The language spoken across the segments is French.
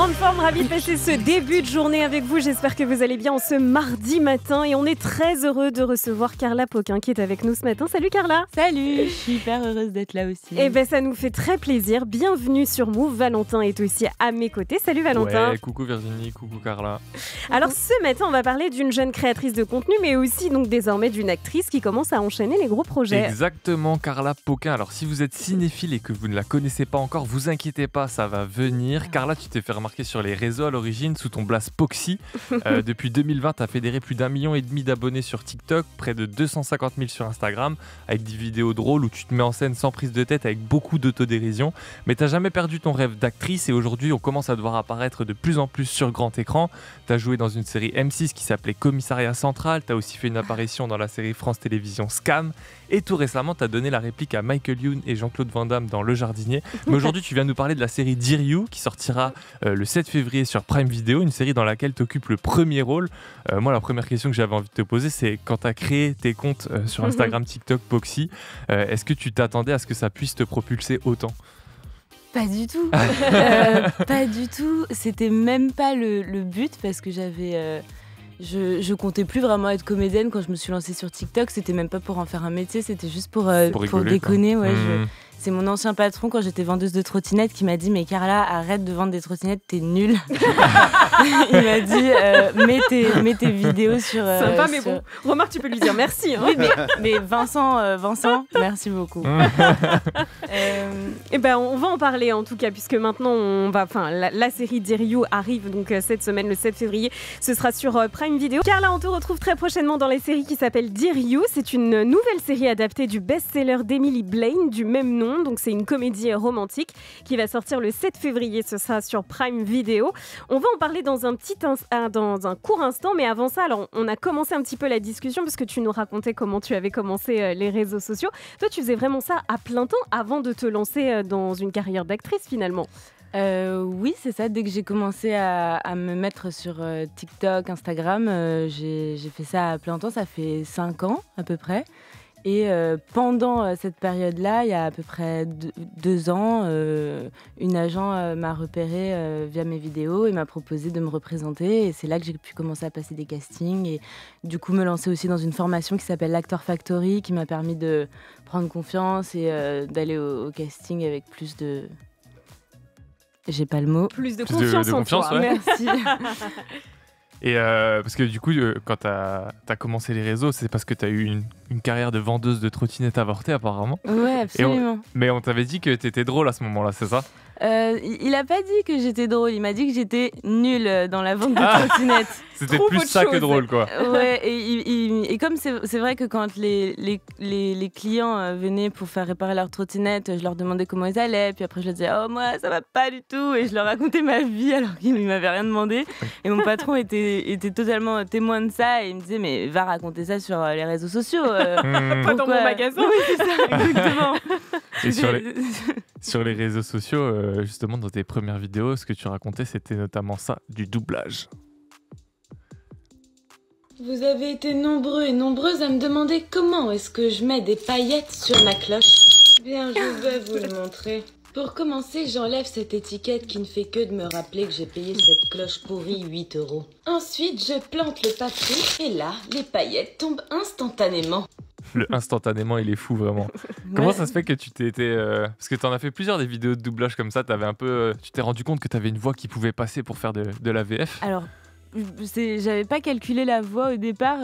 grande forme, ravi de passer ce début de journée avec vous. J'espère que vous allez bien en ce mardi matin et on est très heureux de recevoir Carla Poquin qui est avec nous ce matin. Salut Carla. Salut, je suis hyper heureuse d'être là aussi. Eh ben ça nous fait très plaisir. Bienvenue sur Move. Valentin est aussi à mes côtés. Salut Valentin. Ouais, coucou Virginie, coucou Carla. Alors ce matin, on va parler d'une jeune créatrice de contenu, mais aussi donc désormais d'une actrice qui commence à enchaîner les gros projets. Exactement, Carla Poquin. Alors si vous êtes cinéphile et que vous ne la connaissez pas encore, vous inquiétez pas, ça va venir. Carla, tu t'es fait remarquer sur les réseaux à l'origine sous ton blast Poxy. Depuis 2020, tu as fédéré plus d'1,5 million d'abonnés sur TikTok, près de 250 000 sur Instagram, avec des vidéos drôles où tu te mets en scène sans prise de tête avec beaucoup d'autodérision. Mais tu n'as jamais perdu ton rêve d'actrice et aujourd'hui, on commence à devoir apparaître de plus en plus sur grand écran. Tu as joué dans une série M6 qui s'appelait Commissariat Central, tu as aussi fait une apparition dans la série France Télévisions Scam et tout récemment, tu as donné la réplique à Michael Youn et Jean-Claude Van Damme dans Le Jardinier. Mais aujourd'hui, tu viens nous parler de la série Dear You qui sortira le 7 février sur Prime Video, une série dans laquelle tu occupes le premier rôle. Moi, la première question que j'avais envie de te poser, c'est quand tu as créé tes comptes sur Instagram, TikTok, Poxy, est-ce que tu t'attendais à ce que ça puisse te propulser autant ? Pas du tout. Pas du tout. C'était même pas le but parce que j'avais... Je comptais plus vraiment être comédienne quand je me suis lancée sur TikTok. C'était même pas pour en faire un métier, c'était juste pour rigoler, déconner. Ouais, c'est mon ancien patron quand j'étais vendeuse de trottinettes qui m'a dit mais Carla, arrête de vendre des trottinettes, t'es nulle. Il m'a dit mets tes vidéos sur... Sympa mais bon, remarque tu peux lui dire merci. Hein. Oui mais Vincent, merci beaucoup. Eh ben on va en parler en tout cas puisque maintenant la série Dear You arrive donc cette semaine le 7 février. Ce sera sur Prime Video. Carla, on te retrouve très prochainement dans la série qui s'appelle Dear You. C'est une nouvelle série adaptée du best-seller d'Emily Blaine du même nom. Donc c'est une comédie romantique qui va sortir le 7 février. Ce sera sur Prime Video. On va en parler dans un court instant, mais avant ça, alors on a commencé un petit peu la discussion parce que tu nous racontais comment tu avais commencé les réseaux sociaux. Toi, tu faisais vraiment ça à plein temps avant de te lancer dans une carrière d'actrice finalement. Oui, c'est ça. Dès que j'ai commencé à me mettre sur TikTok, Instagram, j'ai fait ça à plein temps. Ça fait 5 ans à peu près. Et pendant cette période-là, il y a à peu près 2 ans, une agent m'a repérée via mes vidéos et m'a proposé de me représenter. Et c'est là que j'ai pu commencer à passer des castings et du coup me lancer aussi dans une formation qui s'appelle l'Actor Factory, qui m'a permis de prendre confiance et d'aller au casting avec plus de... J'ai pas le mot. Plus de confiance en toi. Ouais. Merci. Et parce que du coup, quand tu as commencé les réseaux, c'est parce que tu as eu une carrière de vendeuse de trottinettes avortée apparemment. Ouais, absolument. Mais on t'avait dit que tu étais drôle à ce moment-là, c'est ça ? Il a pas dit que j'étais drôle, il m'a dit que j'étais nulle dans la vente de trottinettes. C'était plus ça que drôle, quoi. Ouais, et comme c'est vrai que quand les clients venaient pour faire réparer leur trottinette, je leur demandais comment ils allaient, puis après je leur disais « Oh, moi, ça va pas du tout !» et je leur racontais ma vie alors qu'ils ne m'avaient rien demandé. Et mon patron était totalement témoin de ça et il me disait « Mais va raconter ça sur les réseaux sociaux. Pas dans mon magasin. » Oui, c'est ça, exactement. Et sur les réseaux sociaux, justement, dans tes premières vidéos, ce que tu racontais, c'était notamment ça, du doublage. Vous avez été nombreux et nombreuses à me demander comment est-ce que je mets des paillettes sur ma cloche. Bien, je vais vous le montrer. Pour commencer, j'enlève cette étiquette qui ne fait que de me rappeler que j'ai payé cette cloche pourrie 8 €. Ensuite, je plante le papier et là, les paillettes tombent instantanément. Le instantanément, il est fou, vraiment. Comment ça se fait que tu t'es été... Parce que tu en as fait plusieurs des vidéos de doublage comme ça, tu t'es rendu compte que tu avais une voix qui pouvait passer pour faire de la VF. Alors, j'avais pas calculé la voix au départ,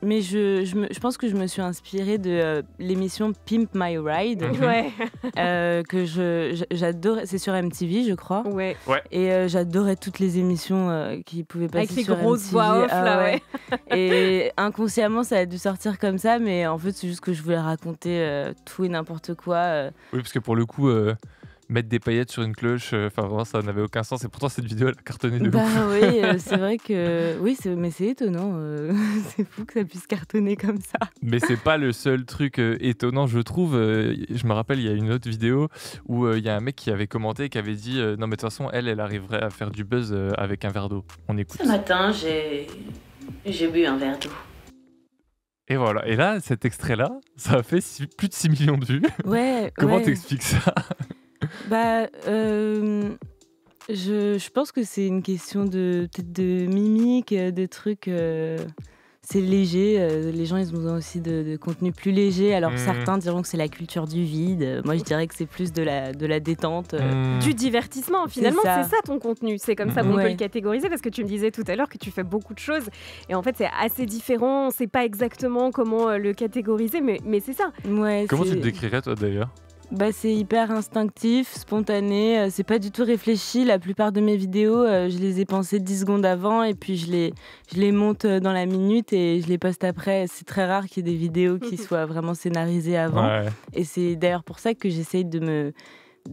mais je pense que je me suis inspirée de l'émission Pimp My Ride, Ouais. que j'adorais. C'est sur MTV, je crois. Ouais. Et j'adorais toutes les émissions qui pouvaient passer Avec les sur grosses MTV. voix off, là, ouais. Et inconsciemment, ça a dû sortir comme ça, mais en fait, c'est juste que je voulais raconter tout et n'importe quoi. Oui, parce que pour le coup... mettre des paillettes sur une cloche, vraiment ça n'avait aucun sens et pourtant cette vidéo elle a cartonné de ouf. Oui, c'est vrai que mais c'est étonnant, c'est fou que ça puisse cartonner comme ça. Mais c'est pas le seul truc étonnant je trouve. Je me rappelle il y a une autre vidéo où il y a un mec qui avait commenté qui avait dit non mais de toute façon elle arriverait à faire du buzz avec un verre d'eau. On écoute. Ce matin, j'ai bu un verre d'eau. Et voilà, et là cet extrait là ça a fait plus de 6 millions de vues. Ouais. Comment ouais. t'expliques ça? Je pense que c'est une question peut-être de mimique, de trucs. C'est léger. Les gens, ils ont besoin aussi de contenu plus léger. Alors certains diront que c'est la culture du vide. Moi, je dirais que c'est plus de la détente. Du divertissement, finalement, c'est ça ton contenu. C'est comme ça qu'on peut le catégoriser, parce que tu me disais tout à l'heure que tu fais beaucoup de choses. Et en fait, c'est assez différent. On ne sait pas exactement comment le catégoriser, mais c'est ça. Ouais, comment tu te décrirais, toi, d'ailleurs? C'est hyper instinctif, spontané, c'est pas du tout réfléchi. La plupart de mes vidéos, je les ai pensées 10 secondes avant et puis je les monte dans la minute et je les poste après. C'est très rare qu'il y ait des vidéos qui soient vraiment scénarisées avant. Ouais. Et c'est d'ailleurs pour ça que j'essaye de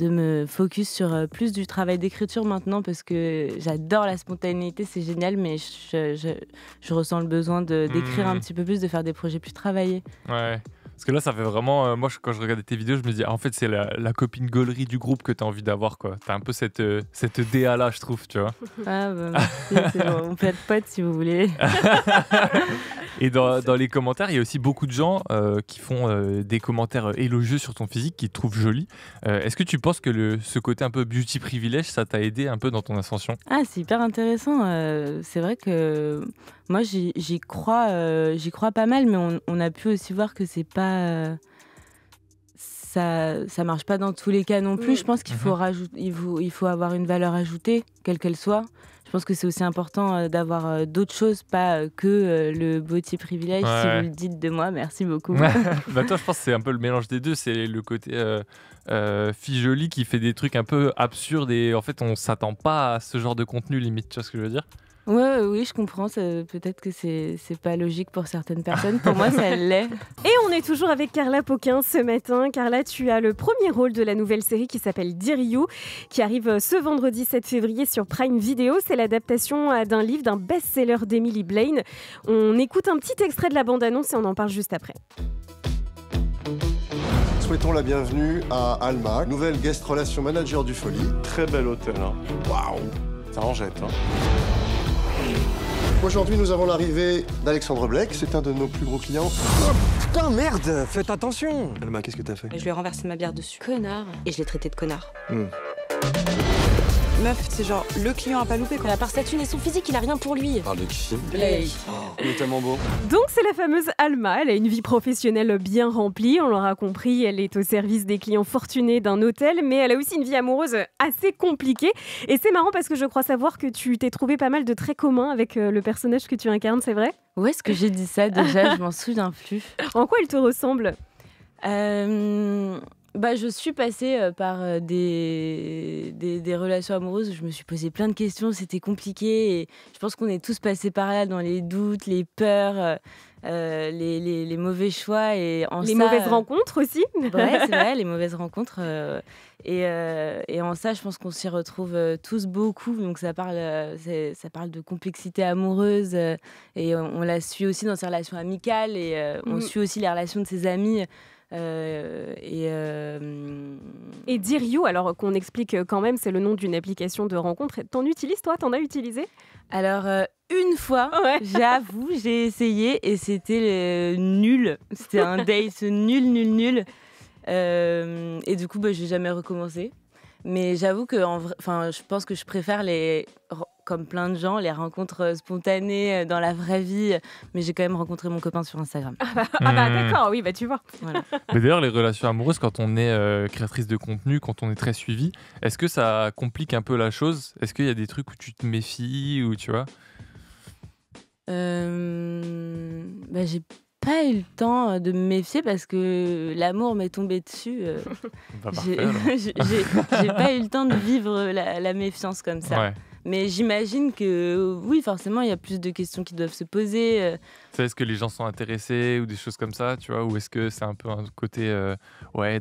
me focus sur plus du travail d'écriture maintenant, parce que j'adore la spontanéité, c'est génial, mais je ressens le besoin d'écrire un petit peu plus, de faire des projets plus travaillés. Ouais. Parce que là, ça fait vraiment. Moi, quand je regardais tes vidéos, je me dis, en fait, c'est la copine gaulerie du groupe que tu as envie d'avoir, quoi. Tu as un peu cette DA-là, je trouve, tu vois. Ah, merci, c'est bon. On peut être potes si vous voulez. Et dans les commentaires, il y a aussi beaucoup de gens qui font des commentaires élogieux sur ton physique, qui te trouvent jolie. Est-ce que tu penses que ce côté un peu beauty privilège, ça t'a aidé un peu dans ton ascension? Ah, c'est hyper intéressant. C'est vrai que moi, j'y crois pas mal, mais on a pu aussi voir que c'est pas... ça marche pas dans tous les cas non plus. Je pense qu'il faut il faut avoir une valeur ajoutée, quelle qu'elle soit. Je pense que c'est aussi important d'avoir d'autres choses, pas que le beauty privilège. Ouais. Si vous le dites de moi, merci beaucoup. Toi, je pense que c'est un peu le mélange des deux. C'est le côté fille jolie qui fait des trucs un peu absurdes et en fait, on s'attend pas à ce genre de contenu limite. Tu vois ce que je veux dire? Oui, je comprends. Peut-être que c'est pas logique pour certaines personnes. Pour moi, ça l'est. Et on est toujours avec Carla Pauquin ce matin. Carla, tu as le premier rôle de la nouvelle série qui s'appelle Dear You, qui arrive ce vendredi 7 février sur Prime Video. C'est l'adaptation d'un livre, d'un best-seller d'Emily Blaine. On écoute un petit extrait de la bande-annonce et on en parle juste après. Souhaitons la bienvenue à Alma, nouvelle guest relation manager du Folie. Très bel hôtel, hein. Waouh, ça en jette, hein. Aujourd'hui, nous avons l'arrivée d'Alexandre Blake. C'est un de nos plus gros clients. Oh, putain, merde, faites attention. Alma, qu'est-ce que t'as fait? Je lui ai renversé ma bière dessus. Connard. Et je l'ai traité de connard. Meuf, c'est genre, le client a pas loupé, quoi. À part sa thune et son physique, il a rien pour lui. Parle de qui? Blake. Il est tellement beau. Donc c'est la fameuse Alma, elle a une vie professionnelle bien remplie, on l'aura compris, elle est au service des clients fortunés d'un hôtel, mais elle a aussi une vie amoureuse assez compliquée. Et c'est marrant parce que je crois savoir que tu t'es trouvé pas mal de traits communs avec le personnage que tu incarnes, c'est vrai? Où est-ce que j'ai dit ça déjà? Je m'en souviens plus. En quoi il te ressemble? Je suis passée par des relations amoureuses où je me suis posé plein de questions, c'était compliqué et je pense qu'on est tous passés par là dans les doutes, les peurs, les mauvais choix et mauvaises rencontres aussi. Ouais, c'est vrai, les mauvaises rencontres et en ça je pense qu'on s'y retrouve tous beaucoup, donc ça parle de complexité amoureuse et on la suit aussi dans ses relations amicales et on suit aussi les relations de ses amis. Et Dear You, alors qu'on explique quand même, c'est le nom d'une application de rencontre. T'en utilises toi? T'en as utilisé? Alors une fois, j'avoue, j'ai essayé et c'était nul. C'était un date nul. Et du coup, j'ai jamais recommencé. Mais j'avoue que je pense que je préfère comme plein de gens, les rencontres spontanées dans la vraie vie. Mais j'ai quand même rencontré mon copain sur Instagram. D'accord, oui, tu vois. Voilà. Mais d'ailleurs, les relations amoureuses, quand on est créatrice de contenu, quand on est très suivi, est-ce que ça complique un peu la chose? Est-ce qu'il y a des trucs où tu te méfies ou tu vois? J'ai pas eu le temps de me méfier parce que l'amour m'est tombé dessus. J'ai pas eu le temps de vivre la méfiance comme ça. Ouais. Mais j'imagine que oui, forcément, il y a plus de questions qui doivent se poser. Est-ce que les gens sont intéressés ou des choses comme ça, tu vois? Ou est-ce que c'est un peu un côté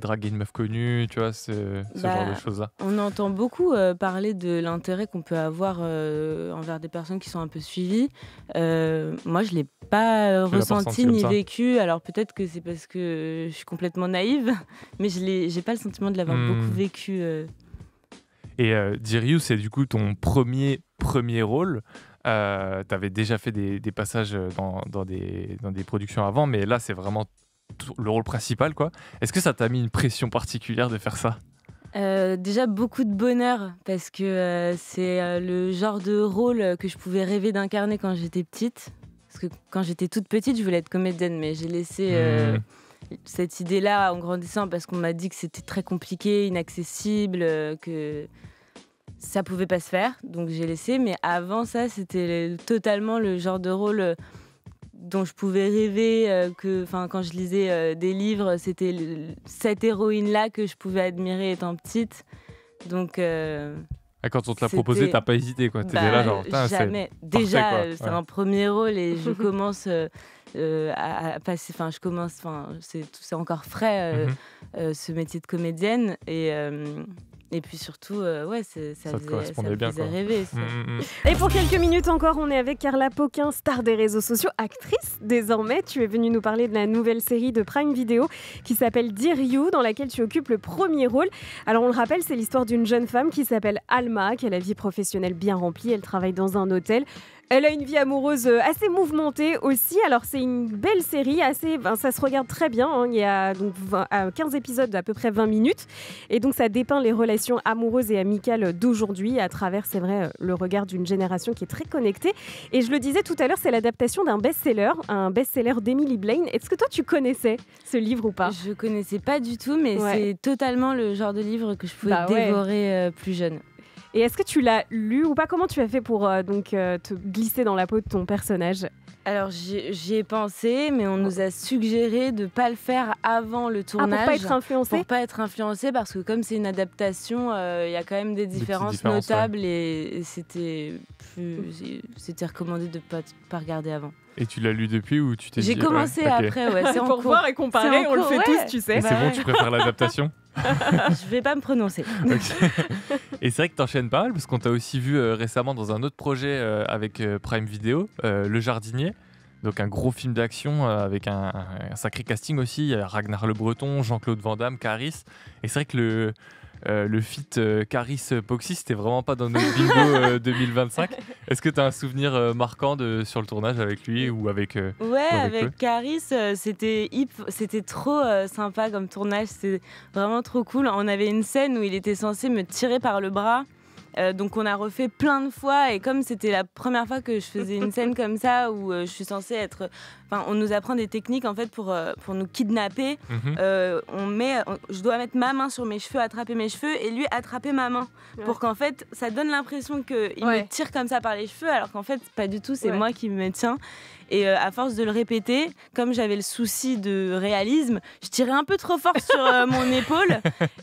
draguer une meuf connue, tu vois, ce genre de choses-là? On entend beaucoup parler de l'intérêt qu'on peut avoir envers des personnes qui sont un peu suivies. Moi, je l'ai pas ressenti ni vécu. Alors peut-être que c'est parce que je suis complètement naïve, mais j'ai pas le sentiment de l'avoir beaucoup vécu. Et Dear You, c'est du coup ton premier rôle. Tu avais déjà fait des passages dans des productions avant, mais là, c'est vraiment le rôle principal, quoi. Est-ce que ça t'a mis une pression particulière de faire ça? Déjà beaucoup de bonheur parce que c'est le genre de rôle que je pouvais rêver d'incarner quand j'étais petite. Parce que quand j'étais toute petite, je voulais être comédienne, mais j'ai laissé cette idée-là en grandissant parce qu'on m'a dit que c'était très compliqué, inaccessible, que ça pouvait pas se faire. Donc j'ai laissé, mais avant ça, c'était totalement le genre de rôle dont je pouvais rêver, quand je lisais des livres, c'était cette héroïne-là que je pouvais admirer étant petite. Donc, quand on te l'a proposé, t'as pas hésité, quoi. T'étais là, genre, jamais. C'est déjà, parfait, c'est un premier rôle et je commence à passer. Enfin, c'est encore frais ce métier de comédienne et puis surtout, ça faisait rêver. Ça. Et pour quelques minutes encore, on est avec Carla Pauquin, star des réseaux sociaux, actrice désormais. Tu es venue nous parler de la nouvelle série de Prime Video qui s'appelle Dear You, dans laquelle tu occupes le premier rôle. Alors on le rappelle, c'est l'histoire d'une jeune femme qui s'appelle Alma, qui a la vie professionnelle bien remplie. Elle travaille dans un hôtel. Elle a une vie amoureuse assez mouvementée aussi. Alors c'est une belle série, ça se regarde très bien. Hein. Il y a donc 15 épisodes d'à peu près 20 minutes. Et donc ça dépeint les relations amoureuses et amicales d'aujourd'hui à travers, c'est vrai, le regard d'une génération qui est très connectée. Et je le disais tout à l'heure, c'est l'adaptation d'un best-seller d'Emily Blaine. Est-ce que toi tu connaissais ce livre ou pas ? Je connaissais pas du tout, mais c'est totalement le genre de livre que je pouvais dévorer plus jeune. Et est-ce que tu l'as lu ou pas ? Comment tu as fait pour te glisser dans la peau de ton personnage ? Alors j'y ai pensé, mais on nous a suggéré de ne pas le faire avant le tournage. Pour pas être influencé ? Pour pas être influencé, parce que comme c'est une adaptation, il y a quand même des différences notables et c'était recommandé de pas regarder avant. Et tu l'as lu depuis ou tu t'es dit... J'ai commencé après, c'est pour voir et comparer, on le fait tous, tu sais. Mais c'est bon, tu préfères l'adaptation ? Je vais pas me prononcer. Okay. Et c'est vrai que t'enchaînes pas mal parce qu'on t'a aussi vu récemment dans un autre projet avec Prime Video, Le Jardinier. Donc un gros film d'action avec un sacré casting aussi. Il y a Ragnar Le Breton, Jean-Claude Van Damme, Caris. Et c'est vrai que le feat Caris-Poxy, c'était vraiment pas dans notre bingo 2025. Est-ce que tu as un souvenir marquant sur le tournage avec lui ou avec avec Caris, c'était trop sympa comme tournage. C'était vraiment trop cool. On avait une scène où il était censé me tirer par le bras. Donc on a refait plein de fois et comme c'était la première fois que je faisais une scène comme ça où je suis censée être... on nous apprend des techniques en fait pour nous kidnapper. Je dois mettre ma main sur mes cheveux, attraper mes cheveux et lui attraper ma main pour qu'en fait ça donne l'impression qu'il me tire comme ça par les cheveux alors qu'en fait pas du tout, c'est moi qui me tiens. Et à force de le répéter, comme j'avais le souci de réalisme, je tirais un peu trop fort sur mon épaule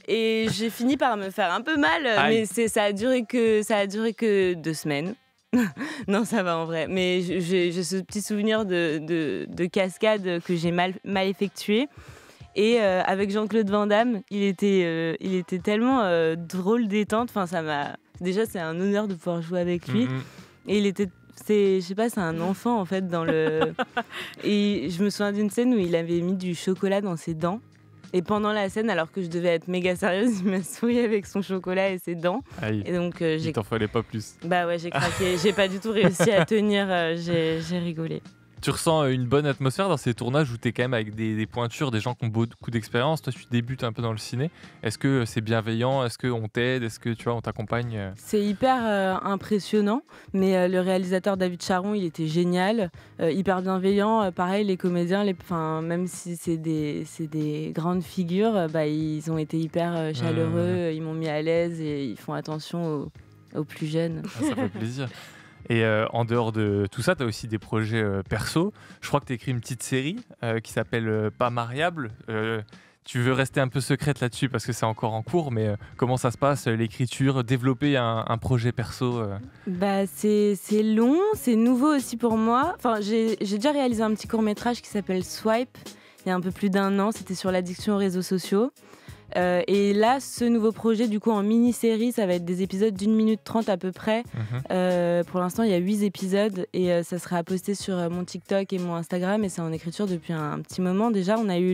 et j'ai fini par me faire un peu mal. Mais ça a duré que 2 semaines. Non, ça va en vrai. Mais j'ai ce petit souvenir de cascade que j'ai mal effectué. Et avec Jean-Claude Van Damme, il était tellement drôle, détente. Déjà, c'est un honneur de pouvoir jouer avec lui. Et il était... c'est un enfant en fait dans le... Et je me souviens d'une scène où il avait mis du chocolat dans ses dents. Et pendant la scène, alors que je devais être méga sérieuse, il m'a souri avec son chocolat et ses dents. Aïe. Et donc, il t'en fallait pas plus. Bah ouais, j'ai craqué. J'ai pas du tout réussi à tenir. J'ai rigolé. Tu ressens une bonne atmosphère dans ces tournages où tu es quand même avec des pointures, des gens qui ont beaucoup d'expérience. Toi, tu débutes un peu dans le ciné. Est-ce que c'est bienveillant ? Est-ce qu'on t'aide ? Est-ce que on t'accompagne ? C'est hyper impressionnant, mais le réalisateur David Charon, il était génial, hyper bienveillant. Pareil, les comédiens, même si c'est des grandes figures, ils ont été hyper chaleureux, ils m'ont mis à l'aise et ils font attention aux plus jeunes. Ça fait plaisir. Et en dehors de tout ça, tu as aussi des projets perso. Je crois que tu as écrit une petite série qui s'appelle Pas mariable. Tu veux rester un peu secrète là-dessus parce que c'est encore en cours, mais comment ça se passe, l'écriture, développer un projet perso c'est long, c'est nouveau aussi pour moi. J'ai déjà réalisé un petit court-métrage qui s'appelle Swipe, il y a un peu plus d'1 an, c'était sur l'addiction aux réseaux sociaux. Et là, ce nouveau projet, du coup, en mini-série, ça va être des épisodes d'1 minute 30 à peu près. Pour l'instant, il y a 8 épisodes et ça sera à poster sur mon TikTok et mon Instagram. Et c'est en écriture depuis un petit moment déjà. On a eu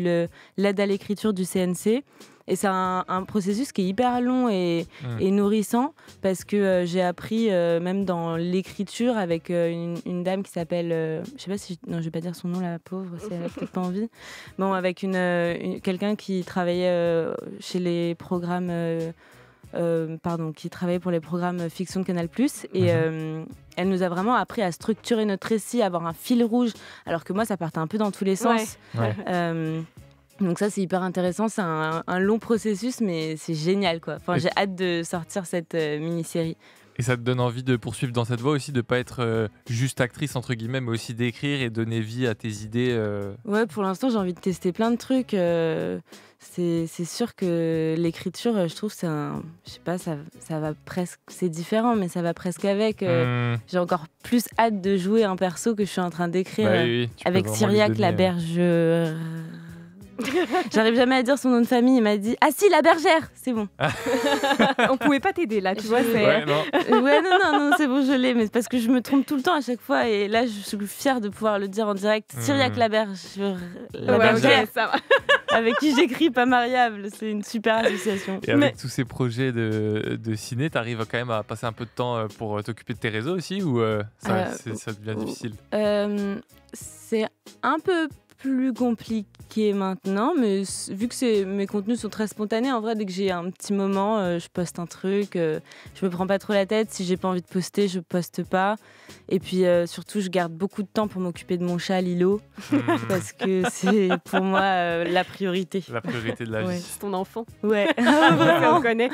l'aide à l'écriture du CNC Et c'est un processus qui est hyper long et nourrissant parce que j'ai appris, même dans l'écriture, avec une dame qui s'appelle... je sais pas si... Non, je vais pas dire son nom, la pauvre, si elle a peut-être pas envie. Bon, avec quelqu'un qui travaillait chez les programmes... qui travaillait pour les programmes fiction de Canal+. Et elle nous a vraiment appris à structurer notre récit, à avoir un fil rouge, alors que moi, ça partait un peu dans tous les sens. Donc ça, c'est hyper intéressant. C'est un long processus, mais c'est génial, quoi. Enfin, j'ai hâte de sortir cette mini-série. Et ça te donne envie de poursuivre dans cette voie aussi, de pas être juste actrice, entre guillemets, mais aussi d'écrire et donner vie à tes idées Ouais, pour l'instant, j'ai envie de tester plein de trucs. C'est sûr que l'écriture, je trouve, je sais pas, ça va presque... C'est différent, mais ça va presque avec. J'ai encore plus hâte de jouer un perso que je suis en train d'écrire avec Cyriaque, la bergère. J'arrive jamais à dire son nom de famille. Il m'a dit « Ah si, la bergère !» C'est bon. On pouvait pas t'aider là, tu vois. Non, c'est bon, je l'ai. Mais c'est parce que je me trompe tout le temps à chaque fois. Et là, je suis fière de pouvoir le dire en direct. Cyriaque, la bergère. Okay, ça va. Avec qui j'écris Pas mariable. C'est une super association. Et avec tous ces projets de ciné, t'arrives quand même à passer un peu de temps pour t'occuper de tes réseaux aussi, ou ça devient difficile? C'est un peu plus compliqué maintenant, mais vu que mes contenus sont très spontanés, en vrai, dès que j'ai un petit moment, je poste un truc, je me prends pas trop la tête. Si j'ai pas envie de poster, je poste pas. Et puis surtout, je garde beaucoup de temps pour m'occuper de mon chat Lilo, parce que c'est pour moi la priorité. La priorité de la vie. C'est ton enfant. Ouais. On connaît.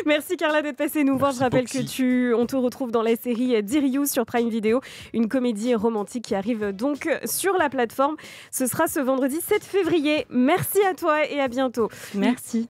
Merci Carla d'être passée nous voir. Je rappelle Poxy. que on te retrouve dans la série Dear You sur Prime Video, une comédie romantique qui arrive donc sur la plateforme. Ce sera ce vendredi 7 février. Merci à toi et à bientôt. Merci.